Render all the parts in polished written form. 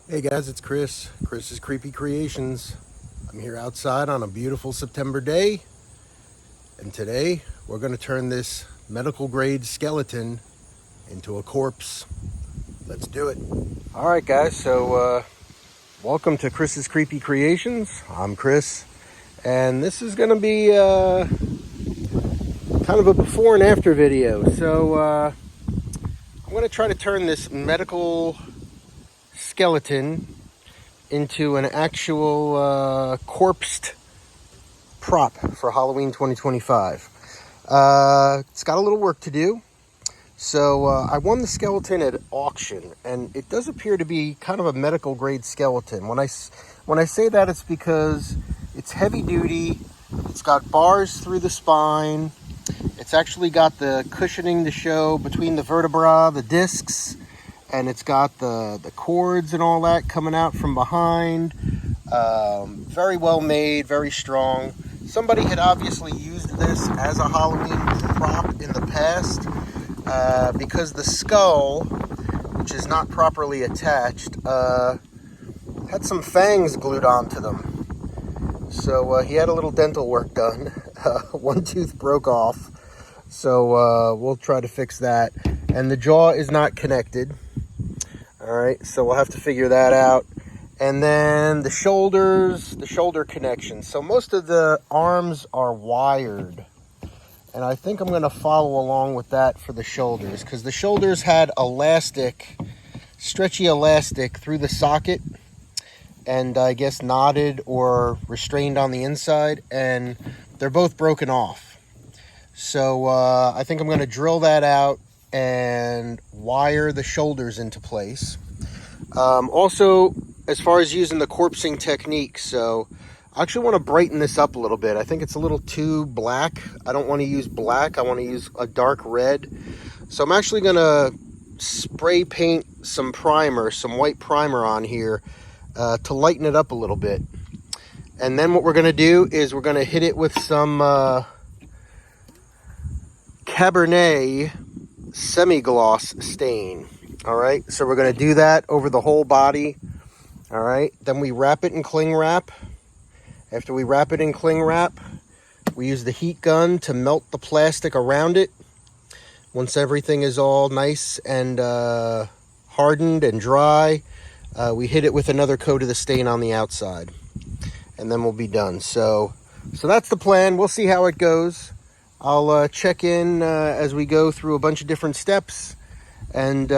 Hey guys, it's Chris. Chris's Creepy Creations. I'm here outside on a beautiful September day, and today we're going to turn this medical grade skeleton into a corpse. Let's do it. All right, guys, so welcome to Chris's Creepy Creations. I'm Chris, and this is going to be kind of a before and after video. So I'm going to try to turn this medical skeleton into an actual corpsed prop for Halloween 2025. It's got a little work to do. So I won the skeleton at auction, and it does appear to be kind of a medical grade skeleton. When I say that, it's because it's heavy duty. It's got bars through the spine. It's actually got the cushioning to show between the vertebra, the discs, and it's got the cords and all that coming out from behind. Very well made, very strong. Somebody had obviously used this as a Halloween prop in the past because the skull, which is not properly attached, had some fangs glued onto them. So he had a little dental work done. One tooth broke off. So we'll try to fix that. And the jaw is not connected. All right, so we'll have to figure that out. And then the shoulders, the shoulder connection. So most of the arms are wired. And I think I'm going to follow along with that for the shoulders, because the shoulders had elastic, stretchy elastic through the socket, and I guess knotted or restrained on the inside, and they're both broken off. So I think I'm going to drill that out and wire the shoulders into place. Also, as far as using the corpsing technique, so I actually want to brighten this up a little bit. I think it's a little too black. I don't want to use black. I want to use a dark red. So I'm actually going to spray paint some primer, some white primer on here to lighten it up a little bit. And then what we're going to do is we're going to hit it with some Cabernet semi-gloss stain. All right, so we're going to do that over the whole body. All right, then we wrap it in cling wrap. After we wrap it in cling wrap, we use the heat gun to melt the plastic around it. Once everything is all nice and hardened and dry, we hit it with another coat of the stain on the outside, and then we'll be done. So that's the plan. We'll see how it goes. I'll check in as we go through a bunch of different steps, and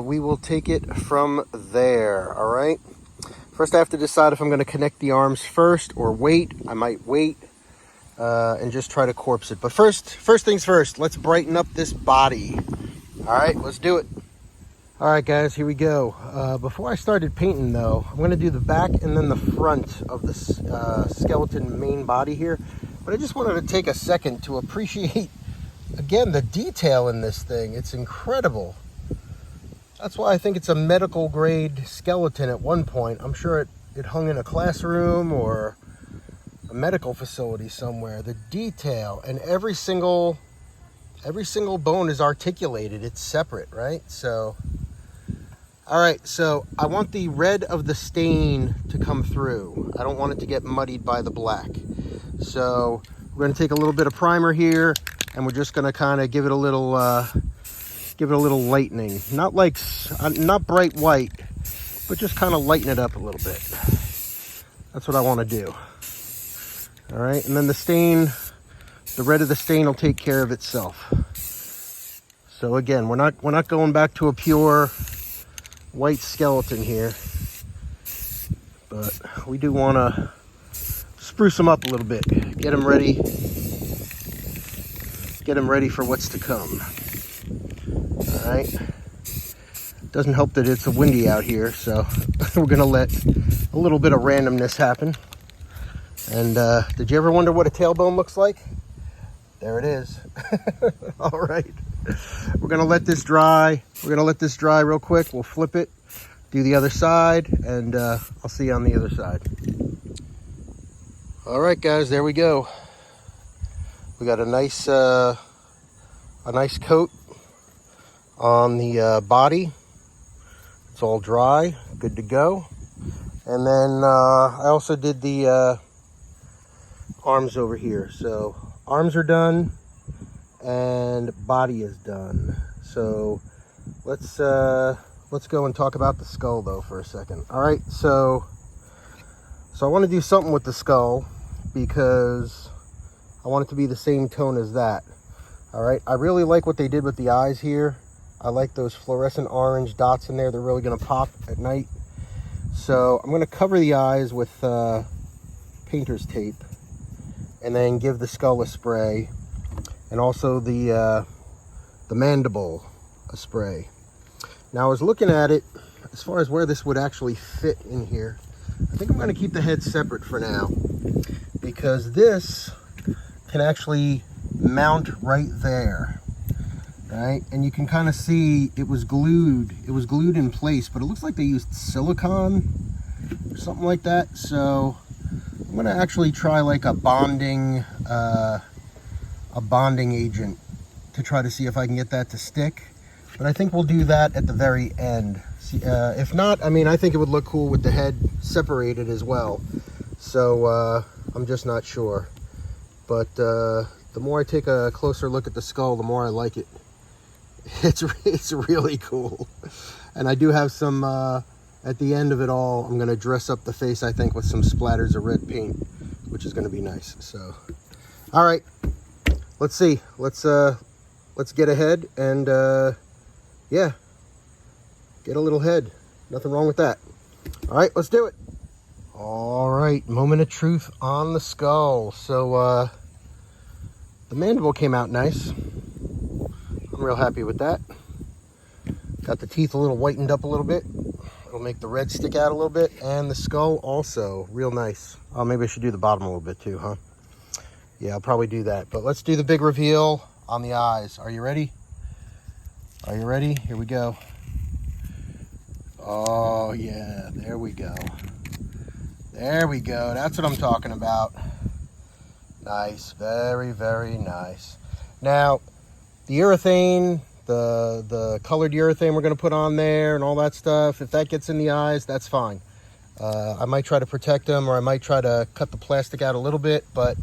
we will take it from there. All right. First, I have to decide if I'm going to connect the arms first or wait. I might wait and just try to corpse it. But first things first, let's brighten up this body. All right, let's do it. All right, guys, here we go. Before I started painting, though, I'm going to do the back and then the front of the skeleton main body here. But I just wanted to take a second to appreciate, again, the detail in this thing. It's incredible. That's why I think it's a medical grade skeleton at one point. I'm sure it hung in a classroom or a medical facility somewhere. The detail, and every single bone is articulated. It's separate, right? So, all right, so I want the red of the stain to come through. I don't want it to get muddied by the black. So we're going to take a little bit of primer here, and we're just going to kind of give it a little lightening. Not bright white, but just kind of lighten it up a little bit. That's what I want to do. All right, and then the red of the stain will take care of itself. So again, we're not going back to a pure white skeleton here, but we do want to spruce them up a little bit, get them ready for what's to come. All right. Doesn't help that it's windy out here, so we're gonna let a little bit of randomness happen. And did you ever wonder what a tailbone looks like? There it is. All right. We're gonna let this dry. We're gonna let this dry real quick. We'll flip it, do the other side, and I'll see you on the other side. All right, guys, there we go. We got a nice coat on the body. It's all dry. good to go. And then I also did the arms over here. So arms are done and body is done. So let's go and talk about the skull though for a second. All right, so I want to do something with the skull because I want it to be the same tone as that. All right, I really like what they did with the eyes here. I like those fluorescent orange dots in there. They're really going to pop at night. So I'm going to cover the eyes with painter's tape and then give the skull a spray, and also the mandible a spray. Now I was looking at it as far as where this would actually fit in here. I think I'm going to keep the head separate for now because this can actually mount right there, right? And you can kind of see it was glued in place, but it looks like they used silicone or something like that. So I'm going to actually try like a bonding agent to try to see if I can get that to stick. But I think we'll do that at the very end. See, if not, I mean, I think it would look cool with the head separated as well. So I'm just not sure. But the more I take a closer look at the skull, the more I like it. It's really cool. And I do have some, at the end of it all, I'm going to dress up the face, I think, with some splatters of red paint, which is going to be nice. So, all right, let's see. Let's get ahead and, yeah, get a little head. Nothing wrong with that. All right, let's do it. All right, moment of truth on the skull. So the mandible came out nice. I'm real happy with that. Got the teeth a little whitened up a little bit. It'll make the red stick out a little bit. And the skull also real nice. Oh, maybe I should do the bottom a little bit too, huh? Yeah, I'll probably do that. But let's do the big reveal on the eyes. Are you ready? Are you ready? Here we go. Oh, yeah. There we go. There we go. That's what I'm talking about. Nice. Very, very nice. Now, the urethane, the colored urethane we're going to put on there and all that stuff, if that gets in the eyes, that's fine. I might try to protect them, or I might try to cut the plastic out a little bit, but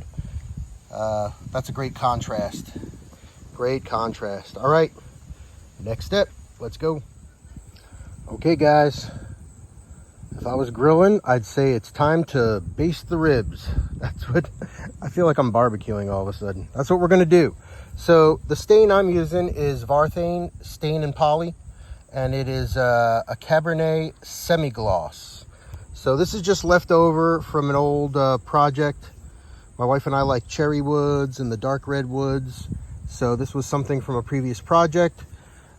that's a great contrast. Great contrast. All right. Next step, let's go. Okay, guys, if I was grilling, I'd say it's time to baste the ribs. That's what, I feel like I'm barbecuing all of a sudden. That's what we're gonna do. So the stain I'm using is Varthane Stain and Poly, and it is a Cabernet semi-gloss. So this is just left over from an old project. My wife and I like cherry woods and the dark red woods. So this was something from a previous project.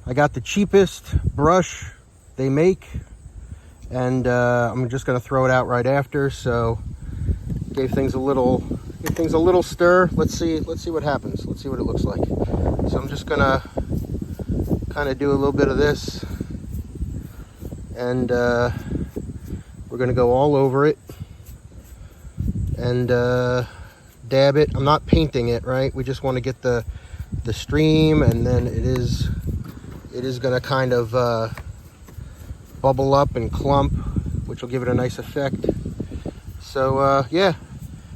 I got the cheapest brush they make, and I'm just going to throw it out right after. So gave things a little stir. Let's see what happens. Let's see what it looks like. So I'm just going to kind of do a little bit of this, and we're going to go all over it and dab it. I'm not painting it, right? We just want to get the stream, and then it is going to kind of bubble up and clump, which will give it a nice effect. So yeah,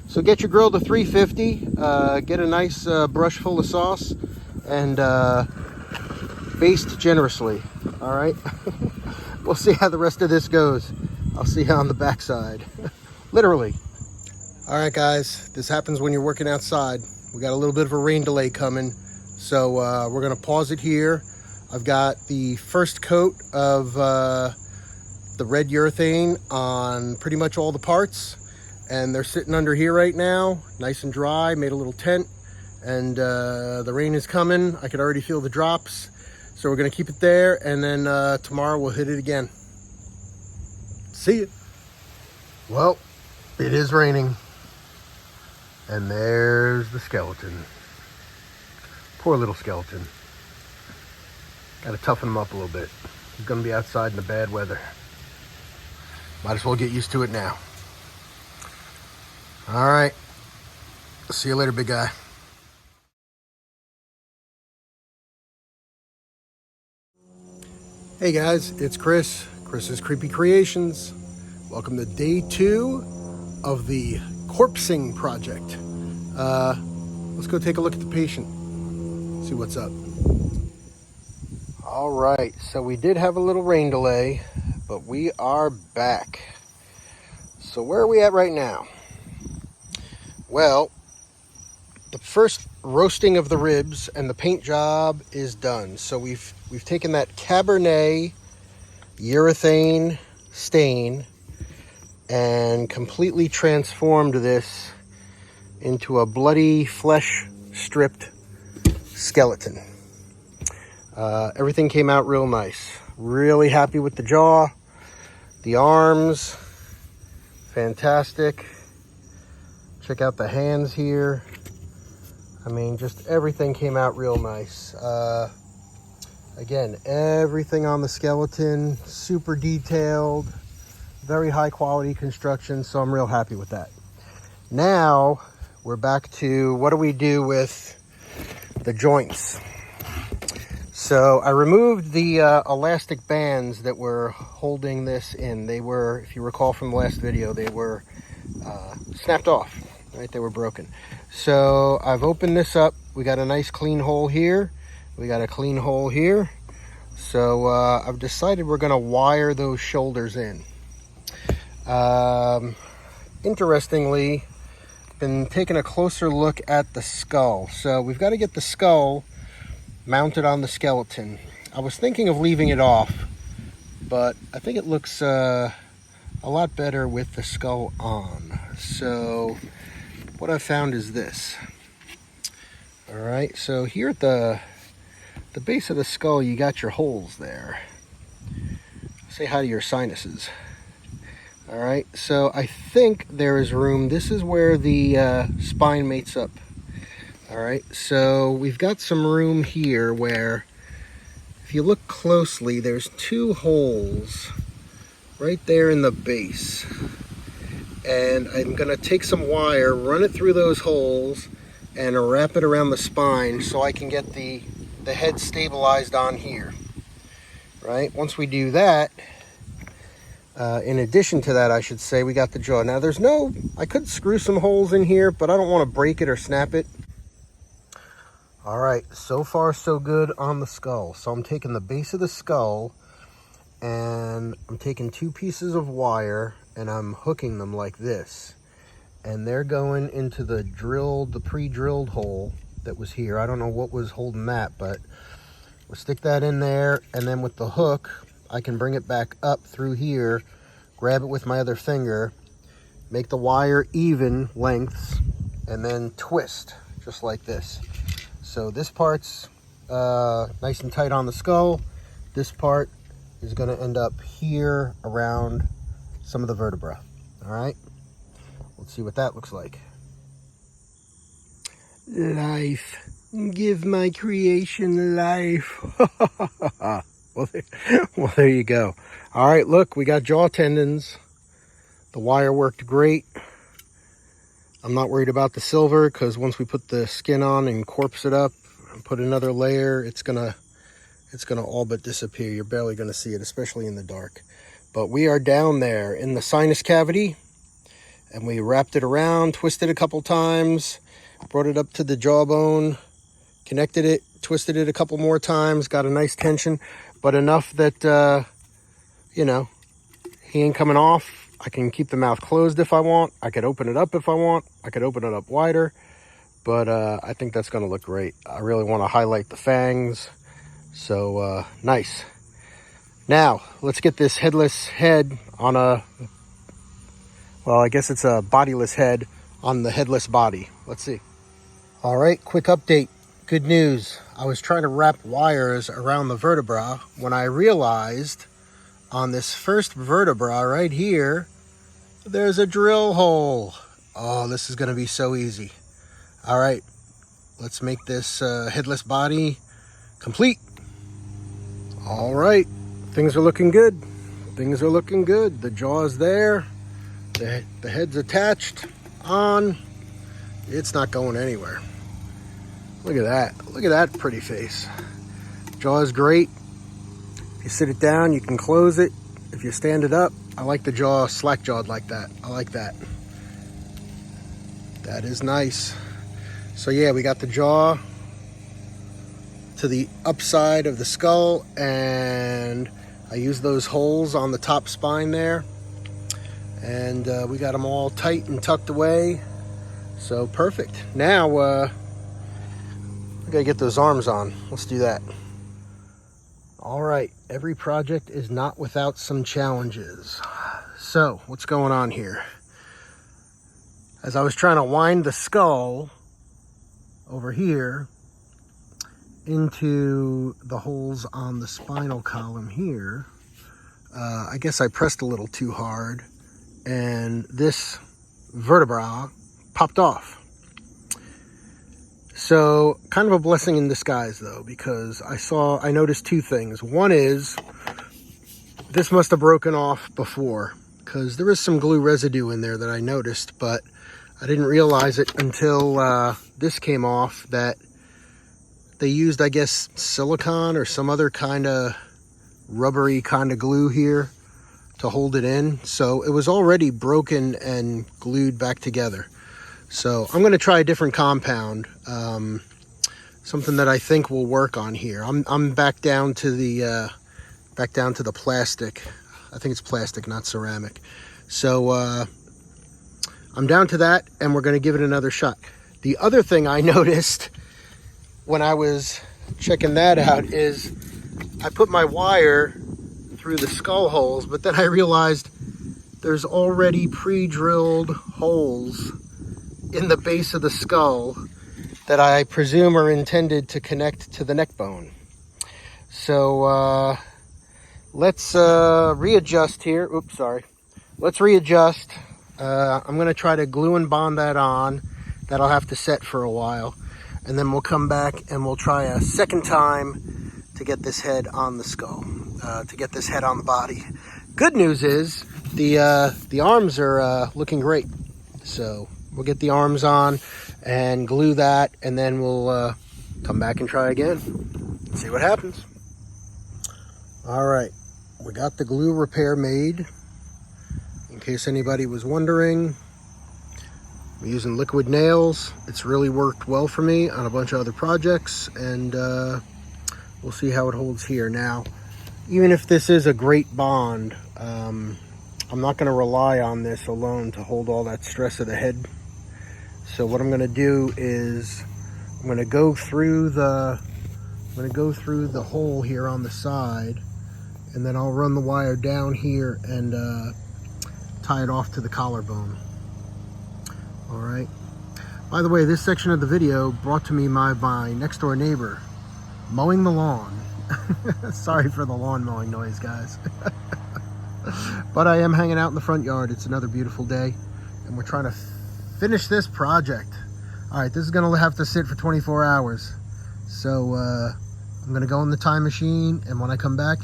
so get your grill to 350, get a nice brush full of sauce, and baste generously. All right. We'll see how the rest of this goes. I'll see you on the backside. Literally. All right, guys, this happens when you're working outside. We got a little bit of a rain delay coming, so we're gonna pause it here. I've got the first coat of the red urethane on pretty much all the parts, and they're sitting under here right now, nice and dry, made a little tent, and the rain is coming. I could already feel the drops, so we're gonna keep it there, and then tomorrow we'll hit it again. See ya. Well, it is raining, and there's the skeleton. Poor little skeleton. Got to toughen him up a little bit. He's going to be outside in the bad weather. Might as well get used to it now. All right. See you later, big guy. Hey guys, it's Chris Chris's Creepy Creations. Welcome to day 2 of the corpsing project. Let's go take a look at the patient, see what's up. All right, so we did have a little rain delay, but we are back. So where are we at right now? Well, the first roasting of the ribs and the paint job is done. So we've taken that Cabernet urethane stain and completely transformed this into a bloody flesh stripped skeleton. Everything came out real nice. Really happy with the jaw, the arms, fantastic. Check out the hands here. I mean, just everything came out real nice. Again, everything on the skeleton, super detailed, very high quality construction, so I'm real happy with that. Now, we're back to what do we do with the joints. So I removed the elastic bands that were holding this in. They were, if you recall from the last video, they were snapped off, right? They were broken. So I've opened this up. We got a nice clean hole here. We got a clean hole here. So I've decided we're going to wire those shoulders in. Interestingly, been taking a closer look at the skull. So we've got to get the skull mounted on the skeleton. I was thinking of leaving it off, but I think it looks a lot better with the skull on. So what I found is this. All right, so here at the base of the skull, you got your holes there. Say hi to your sinuses. All right, so I think there is room. This is where the spine mates up. All right, so we've got some room here where, if you look closely, there's 2 holes right there in the base. And I'm gonna take some wire, run it through those holes, and wrap it around the spine so I can get the head stabilized on here, right? Once we do that, in addition to that, I should say, we got the jaw. Now I could screw some holes in here, but I don't want to break it or snap it. All right, so far so good on the skull. So I'm taking the base of the skull and I'm taking 2 pieces of wire and I'm hooking them like this. And they're going into the pre-drilled hole that was here. I don't know what was holding that, but we'll stick that in there, and then with the hook, I can bring it back up through here, grab it with my other finger, make the wire even lengths, and then twist, just like this. So this part's nice and tight on the skull. This part is gonna end up here around some of the vertebra, all right? Let's see what that looks like. Life. Give my creation life. Well, there you go. All right, look, we got jaw tendons. The wire worked great. I'm not worried about the silver because once we put the skin on and corpse it up and put another layer, it's gonna all but disappear. You're barely gonna see it, especially in the dark. But we are down there in the sinus cavity, and we wrapped it around, twisted a couple times, brought it up to the jawbone, connected it, twisted it a couple more times, got a nice tension, but enough that, you know, he ain't coming off. I can keep the mouth closed if I want. I could open it up if I want. I could open it up wider, but I think that's gonna look great. I really wanna highlight the fangs, so nice. Now, let's get this headless head on well, I guess it's a bodiless head on the headless body. Let's see. All right, quick update. Good news. I was trying to wrap wires around the vertebra when I realized on this first vertebra right here, there's a drill hole. Oh, this is gonna be so easy. All right, let's make this headless body complete. All right, things are looking good. Things are looking good. The jaw's there. The head's attached on. It's not going anywhere. Look at that. Look at that pretty face. Jaw is great. If you sit it down, you can close it. if you stand it up, I like the jaw slack jawed like that. I like that. That is nice. So yeah, we got the jaw to the upside of the skull, and I use those holes on the top spine there, and we got them all tight and tucked away. So perfect. Now we gotta get those arms on. Let's do that. All right, every project is not without some challenges. So what's going on here? As I was trying to wind the skull over here into the holes on the spinal column here, I guess I pressed a little too hard, and this vertebra popped off. So kind of a blessing in disguise though, because I noticed two things. One is this must have broken off before, because there was some glue residue in there that I noticed, but I didn't realize it until this came off, that they used, I guess, silicone or some other kind of rubbery kind of glue here to hold it in. So it was already broken and glued back together. So I'm going to try a different compound, something that I think will work on here. I'm back down to the plastic. I think it's plastic, not ceramic. So I'm down to that, and we're going to give it another shot. The other thing I noticed when I was checking that out is I put my wire through the skull holes, but then I realized there's already pre-drilled holes in the base of the skull that I presume are intended to connect to the neck bone. So let's readjust here. Oops, sorry. Let's readjust. I'm going to try to glue and bond that on. That'll have to set for a while. And then we'll come back and we'll try a second time to get this head on the skull, to get this head on the body. Good news is the arms are looking great. So we'll get the arms on and glue that, and then we'll come back and try again and see what happens. All right, we got the glue repair made. In case anybody was wondering, I'm using liquid nails. It's really worked well for me on a bunch of other projects, and we'll see how it holds here. Now, even if this is a great bond, I'm not going to rely on this alone to hold all that stress of the head. So what I'm going to do is I'm going to go through the hole here on the side, and then I'll run the wire down here and tie it off to the collarbone. All right. By the way, this section of the video brought to me by my next door neighbor mowing the lawn. Sorry for the lawn mowing noise, guys. But I am hanging out in the front yard. It's another beautiful day, and we're trying to finish this project. All right, this is gonna have to sit for 24 hours. So I'm gonna go in the time machine, and when I come back,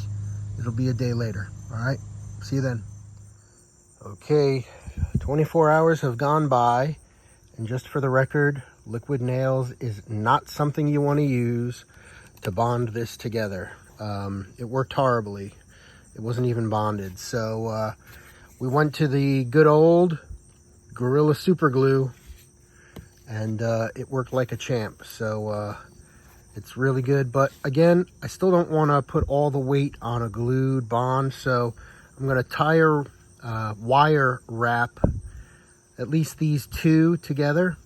it'll be a day later. All right, see you then. Okay, 24 hours have gone by, and just for the record, liquid nails is not something you want to use to bond this together. It worked horribly. It wasn't even bonded. So we went to the good old Gorilla Super Glue, and it worked like a champ. So it's really good. But again, I still don't want to put all the weight on a glued bond. So I'm going to wire wrap at least these two together,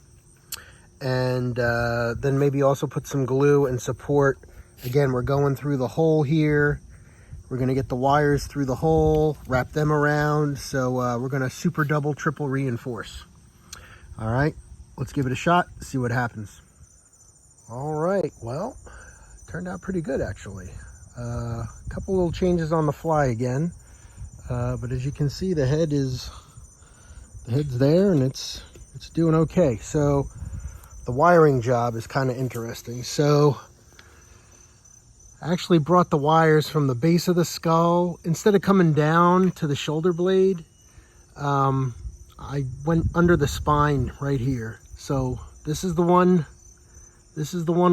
and then maybe also put some glue and support. Again, we're going through the hole here. We're going to get the wires through the hole, wrap them around. So we're going to super double, triple reinforce. All right, let's give it a shot, see what happens. All right, well, turned out pretty good actually. A couple little changes on the fly again. But as you can see, the head's there, and it's doing okay. So the wiring job is kind of interesting. So I actually brought the wires from the base of the skull. Instead of coming down to the shoulder blade, I went under the spine right here. So this is the one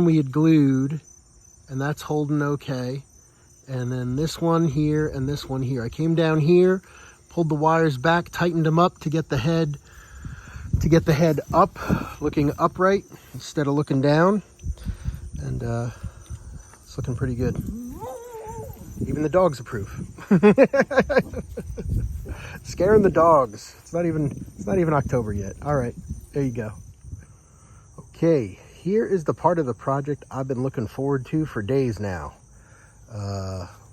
we had glued, and that's holding okay. and then this one here, and this one here. I came down here, pulled the wires back, tightened them up to get the head up, looking upright instead of looking down, and it's looking pretty good. Even the dogs approve. Scaring the dogs. It's not even October yet. All right, there you go. Okay, here is the part of the project I've been looking forward to for days now.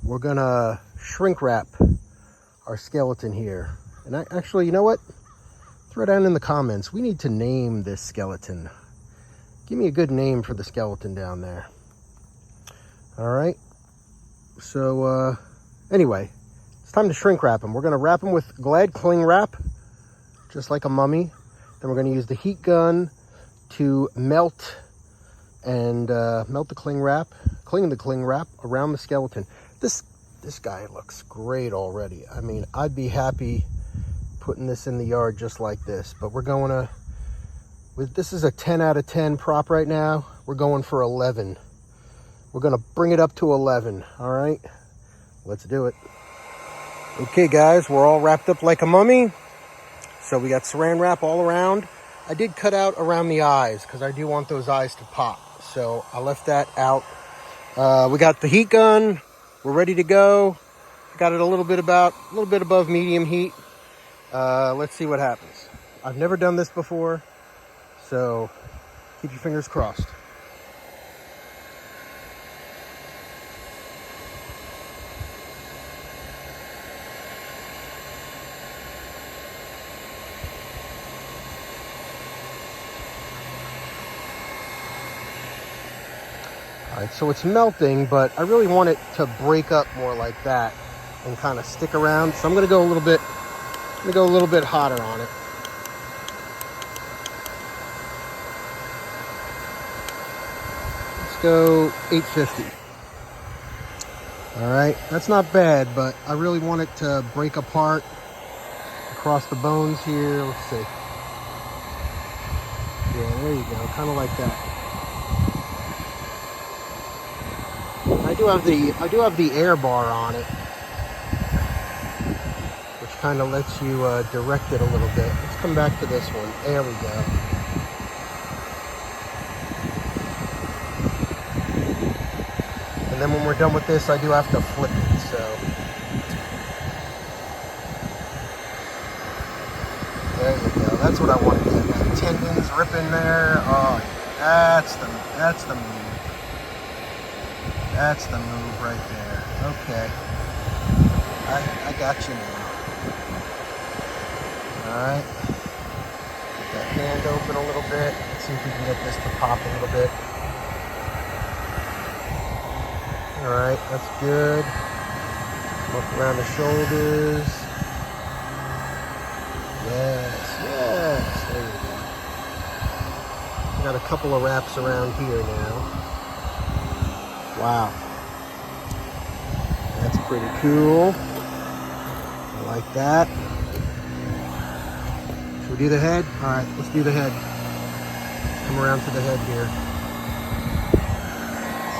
We're gonna shrink wrap our skeleton here. And actually, you know what? Throw down in the comments. We need to name this skeleton. Give me a good name for the skeleton down there. All right. So anyway, it's time to shrink wrap him. We're gonna wrap him with Glad cling wrap, just like a mummy. Then we're gonna use the heat gun to melt the cling wrap around the skeleton. This guy looks great already. I mean, I'd be happy putting this in the yard just like this, but we're going to, this is a 10 out of 10 prop right now. We're going for 11. We're going to bring it up to 11. All right, let's do it. Okay guys, we're all wrapped up like a mummy. So we got saran wrap all around. I did cut out around the eyes because I do want those eyes to pop. So I left that out. We got the heat gun. We're ready to go. Got it a little bit above medium heat. Let's see what happens. I've never done this before, so keep your fingers crossed. All right, so it's melting, but I really want it to break up more like that and kind of stick around. So I'm going to go a little bit hotter on it. Let's go 850. All right, that's not bad, but I really want it to break apart across the bones here. Let's see. Yeah, there you go, kind of like that. I do have the air bar on it, which kind of lets you direct it a little bit. Let's come back to this one. There we go. And then when we're done with this, I do have to flip it, so. There you go. That's what I want to do. That tendons ripping there. Oh, that's the move. That's the move right there. Okay. I got you now. Alright. Get that hand open a little bit. Let's see if we can get this to pop a little bit. Alright, that's good. Look around the shoulders. Yes. There you go. Got a couple of wraps around here now. Wow, that's pretty cool. I like that. Should we do the head? All right, let's do the head. Come around to the head here.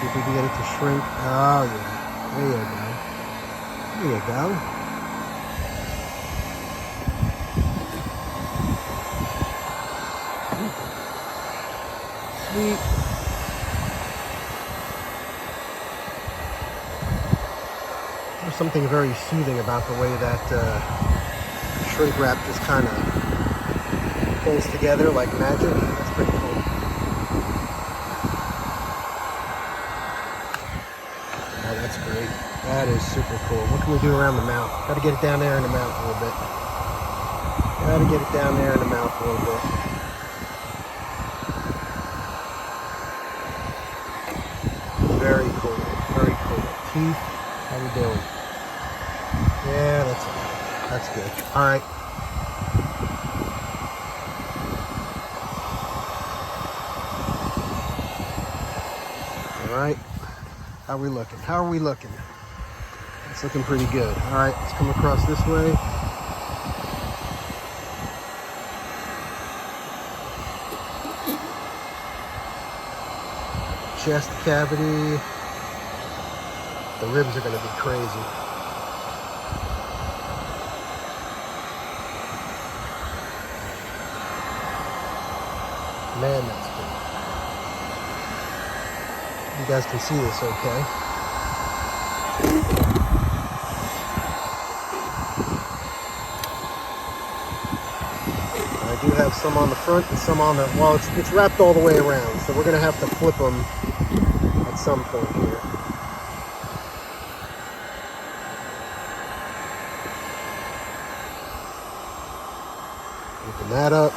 See if we can get it to shrink. Oh yeah, there you go. There you go. Sweet. There's something very soothing about the way that shrink wrap just kind of pulls together like magic. That's pretty cool. Oh, that's great. That is super cool. What can we do around the mouth? Got to get it down there in the mouth a little bit. Got to get it down there in the mouth a little bit. Very cool. Very cool. Teeth. How we doing? Yeah, that's good. All right. All right. How are we looking? How are we looking? It's looking pretty good. All right, let's come across this way. Chest cavity. The ribs are going to be crazy. Man, that's good. You guys can see this okay. I do have some on the front and some on the, well, it's wrapped all the way around, so we're going to have to flip them at some point here. Open that up.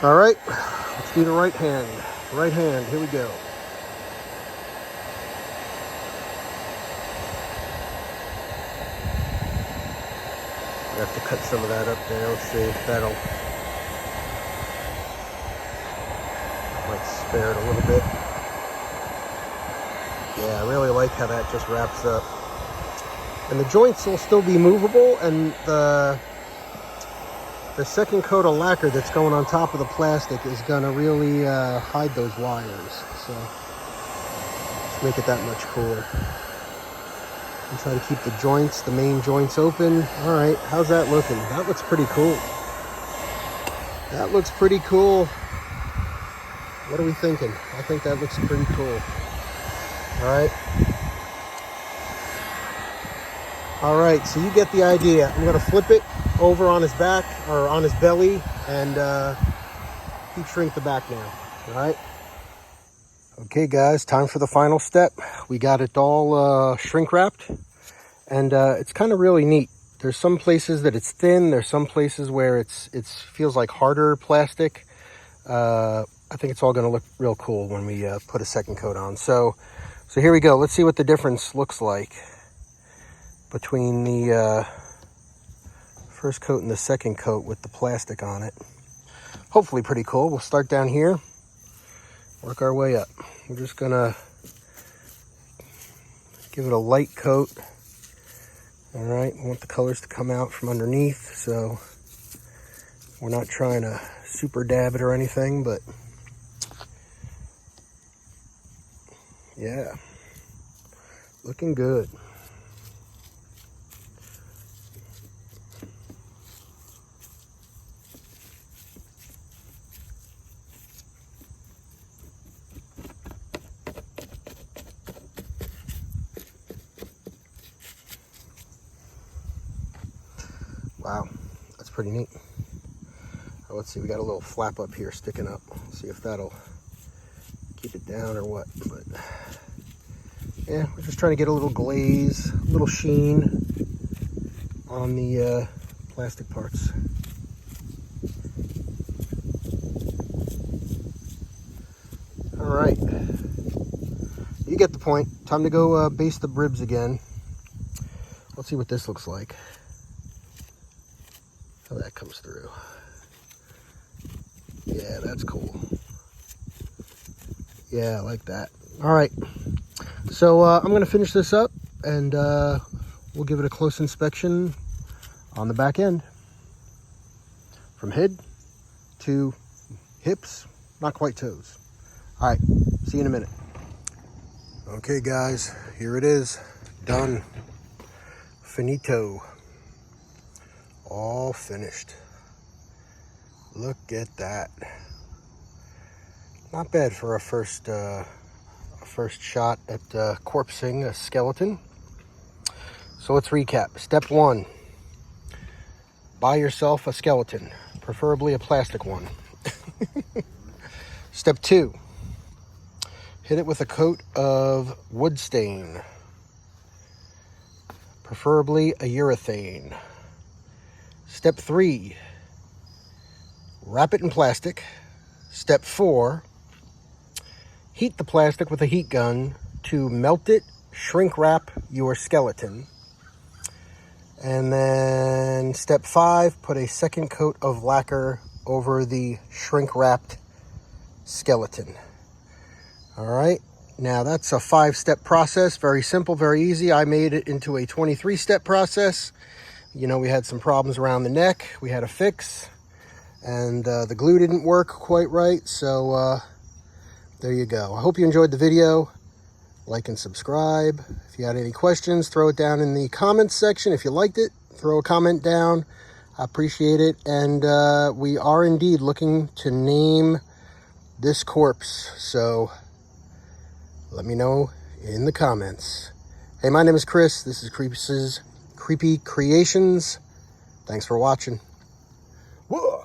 All right, let's do the right hand. Right hand, here we go. I have to cut some of that up there. Let's see if that'll, might spare it a little bit. Yeah, I really like how that just wraps up. And the joints will still be movable, and the second coat of lacquer that's going on top of the plastic is going to really hide those wires. So just make it that much cooler. And try to keep the joints, the main joints open. All right, how's that looking? That looks pretty cool. That looks pretty cool. What are we thinking? I think that looks pretty cool. All right. All right, so you get the idea. I'm going to flip it over on his back, or on his belly, and heat shrink the back now. All right. Okay, guys, time for the final step. We got it all shrink wrapped, and it's kind of really neat. There's some places that it's thin. There's some places where it feels like harder plastic. I think it's all going to look real cool when we put a second coat on. So here we go. Let's see what the difference looks like between the first coat and the second coat with the plastic on it. Hopefully pretty cool. We'll start down here, work our way up. We're just gonna give it a light coat. All right, we want the colors to come out from underneath, so we're not trying to super dab it or anything, but yeah, looking good. Wow, that's pretty neat. Oh, let's see, we got a little flap up here sticking up. See if that'll keep it down or what. But yeah, we're just trying to get a little glaze, a little sheen on the plastic parts. All right, you get the point. Time to go base the ribs again. Let's see what this looks like. How that comes through. Yeah, that's cool. Yeah, I like that. All right, so I'm going to finish this up, and we'll give it a close inspection on the back end. From head to hips, not quite toes. All right, see you in a minute. Okay, guys, here it is. Done. Finito. All finished. Look at that. Not bad for a first shot at corpsing a skeleton. So let's recap. Step 1, buy yourself a skeleton, preferably a plastic one. Step 2, hit it with a coat of wood stain, preferably a urethane. Step 3, wrap it in plastic. Step 4, heat the plastic with a heat gun to melt it, shrink wrap your skeleton. And then step 5, put a second coat of lacquer over the shrink wrapped skeleton. All right, now that's a 5-step process. Very simple, very easy. I made it into a 23-step process. You know, we had some problems around the neck we had to fix. and the glue didn't work quite right, so there you go. I hope you enjoyed the video. Like and subscribe. If you had any questions, throw it down in the comments section. If you liked it, throw a comment down. I appreciate it. And we are indeed looking to name this corpse, so let me know in the comments. Hey, my name is Chris. This is Chris's Creepy Creations. Thanks for watching. Whoa.